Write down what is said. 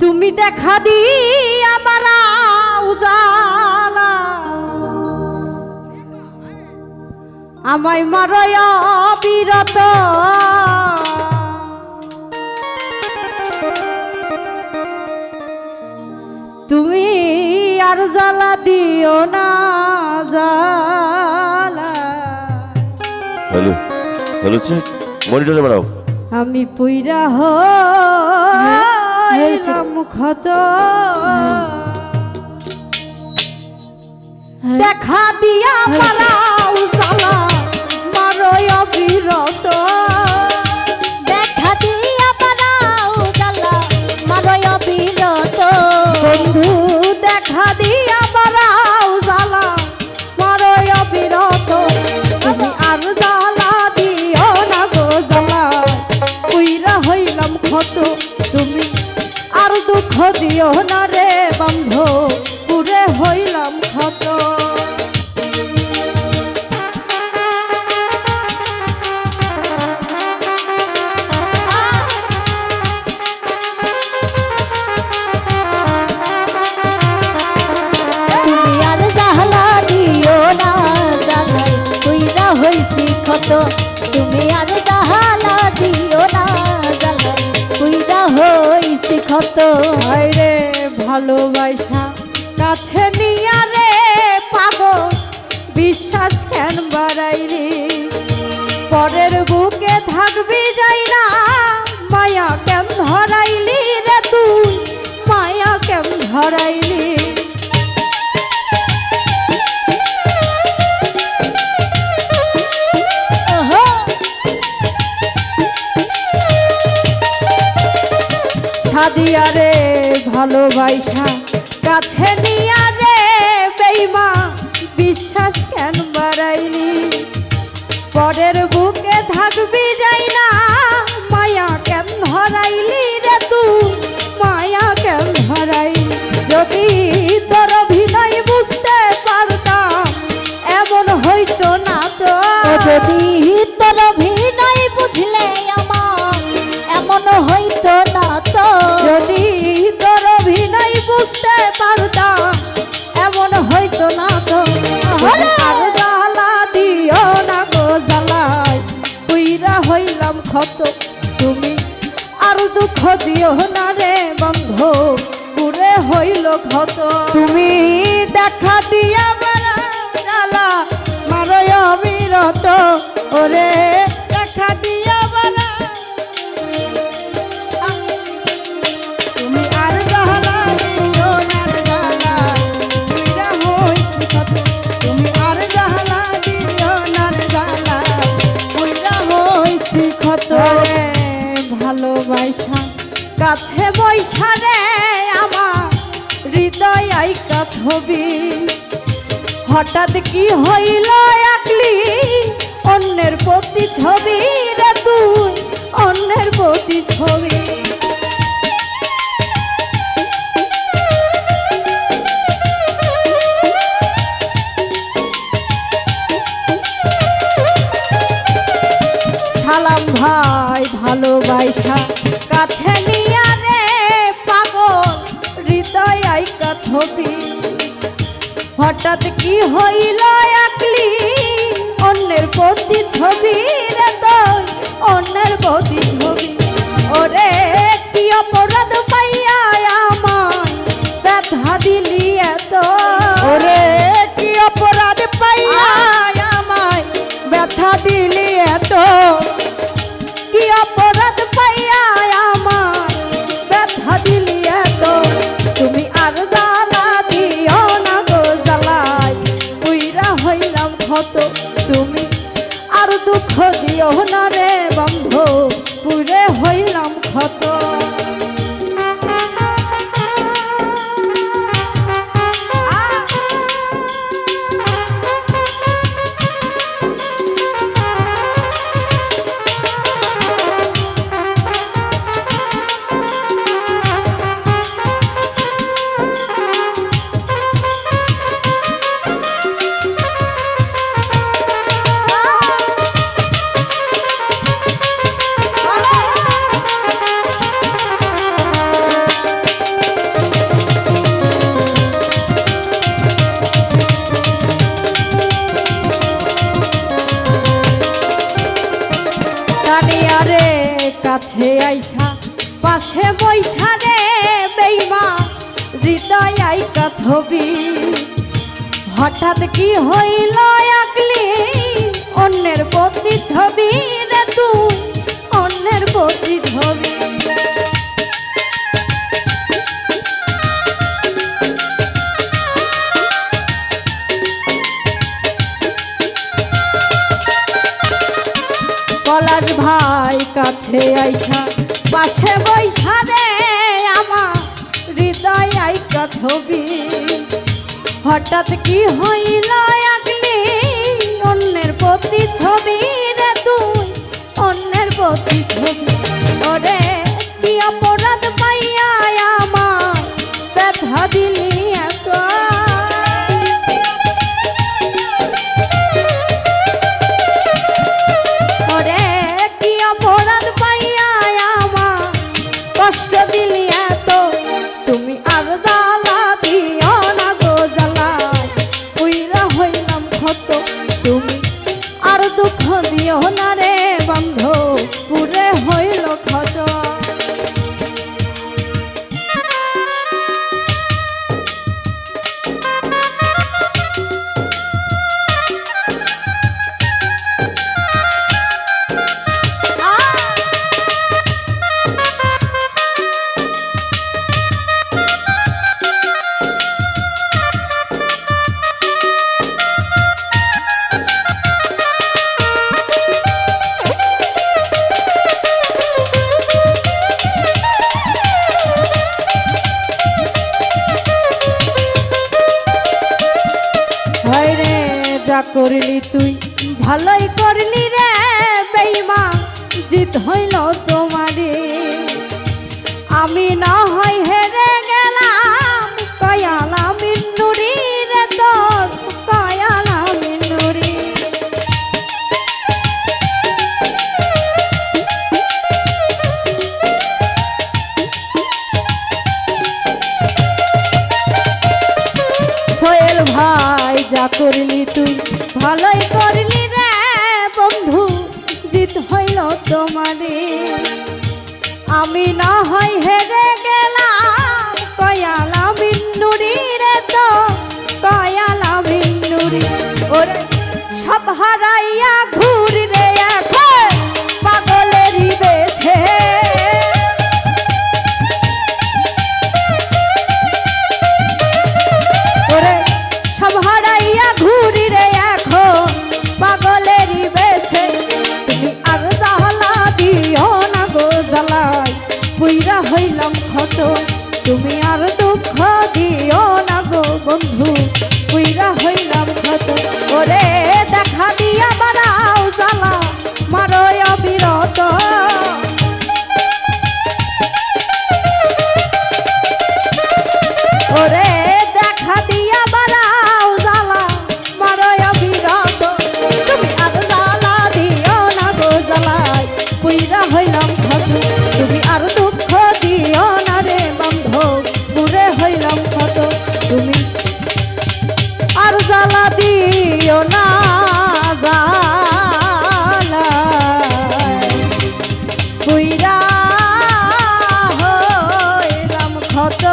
তুমি দেখা দিয়া বারা উজালা আমায় মারয় বিরত তুমি আর জ্বালা দিও না জ্বালা। হ্যালো হ্যালো চেক মনিটরে বাড়াও। আমি পুইরা হইলাম ক্ষত দেখা দিয়া পালাও জ্বালা মারয় বিরত দেখা দিয়া পালাও জ্বালা মারয় বিরত বন্ধু দেখা দিয়া পালাও জ্বালা মারয় বিরত তুমি আর জ্বালা দিও না গো জ্বালা পুইরা হইলাম ক্ষত তুমি আর দুঃখ দিও না রে বন্ধু পুরে হইলাম ক্ষত। তুমি আর জ্বালা দিও না জ্বালাই পুইরা হইছি ক্ষত তুমি আর জ্বালা দিও না জ্বালাই পুইরা হইছি ক্ষত রে ভালোবাসা কাছে নিয়া রে পাগল বিশ্বাস কেন বাড়াইলি পরের বুকে থাকবি যাই না মায়া কেন ধরাইলি রে তুই মায়া কেন ধরাইলি ওহো সাদিয়া রে ভালোবাসা কাছে নিয়া রে বেইমা বিশ্বাস কেন বাড়াইলি পরের বুকে থাকবি যাই না মায়া কেন ধরাইলি রে তুই মায়া কেন ধরাইলি যদি তোর অভিনয় বুঝতে পারতাম এমন হইতো না তো যদি তোর অভিনয় বুঝলে আমার এমন হইতো না তো যদি তোর অভিনয় বুঝতে পারতাম এমন হইতো না তো আরে! আর জ্বালা দিও না গো জ্বালাই পুইরা হইলাম ক্ষত তুমি আর দুঃখ দিও না রে বন্ধু পুরে হইল ক্ষত তুমি দেখা দিয়া বেড়া জ্বালা মারয় অবিরত ওরে দেখা দিয়া বেড়া তুমি আর জ্বালা দিও না জ্বালা পুইরা হইছি ক্ষত তুমি আর জ্বালা দিও না জ্বালা পুইরা হইছি ক্ষত রে ভালোবাসা কাছে বৈশা রে আমার হৃদয় আইকা ছবি হঠাৎ কি হইল একলি অন্যের প্রতি ছবি রে তুই অন্যের প্রতি ছবি সালাম ভাই ভালোবাসা কাছে নিয়া রে পাগল হৃদয় আইকা ছবি হঠাৎ কি হইল একলি অন্যের প্রতি ছবি রে তুই অন্যের প্রতি ছবি ওরে কি অপরাধ পাইয়া আমায় ব্যথা দিলি এত ওরে কি অপরাধ পাইয়া আমায় ব্যথা দিলি এত কি অপরাধ পাইয়া আমায় ব্যথা দিলি এত তুমি আর জ্বালা দিও না গো জ্বালাই পুইরা হইলাম ক্ষত তুমি আর দুঃখ দিও না রে বন্ধু পুরে হইলাম ক্ষত। ছবি হঠাৎ কি হইল আকলি অন্যের প্রতি ছবি রে তুই অন্যের প্রতি ছবি পলাশ ভাই কাছে আইসা পাশে বৈশা রে আমার হৃদয় আইকা ছবি হঠাৎ কি হইল আগলি অন্যের প্রতি ছবি রে তুই অন্যের প্রতি ছবি ওরে কি অপরাধ পাইয়া আমার ব্যথা দিলি এত ওরে কি অপরাধ পাইয়া আমার কষ্ট দিলি এত তুমি আর জ্বালা দিও না গো জ্বালা উইরা হইলাম ক্ষত তুমি আর দুঃখ দিও না রে বন্ধু পুরে হইল ক্ষত যা করলি তুই ভালোই করলি রে বেঈমান জিত হইল তোমারে আমি না হয় হেরে গেলাম কয়ালা মিন্নুরি রে তোর কয়ালা মিন্নুরি সোহেল ভাই যা করলি তুই ভালোই করলি রে বন্ধু জিত হইল তোমারে আমি না হয় হেরে গেলাম কয়ালা মিন্নুরি রে তো কয়ালা মিন্নুরি ওরে সব হারাইয়া ঘুরি রে এখন পাগলেরই বেশে ওরে সব হারাইয়া ঘুরি রে এখন পাগলেরই বেশে তুমি আর জ্বালা দিও না গো জ্বালাই পুইরা হইলাম ক্ষত তুমি আর দুঃখ দিও না গো বন্ধু পুইরা হইলাম ক্ষত ওরে দেখা দিয়া বাড়াও জ্বালা মারো অবিরত ওরে দেখা দিয়া বাড়াও জ্বালা মারো অবিরত তুমি আর জ্বালা দিও না গো জ্বালাই পুইরা হইলাম ক্ষত তুমি আর দুঃখ দিও না রে বন্ধু পুরে হইলাম ক্ষত তুমি আর জ্বালা দিও না জ্বালা পুইরা হইলাম ক্ষত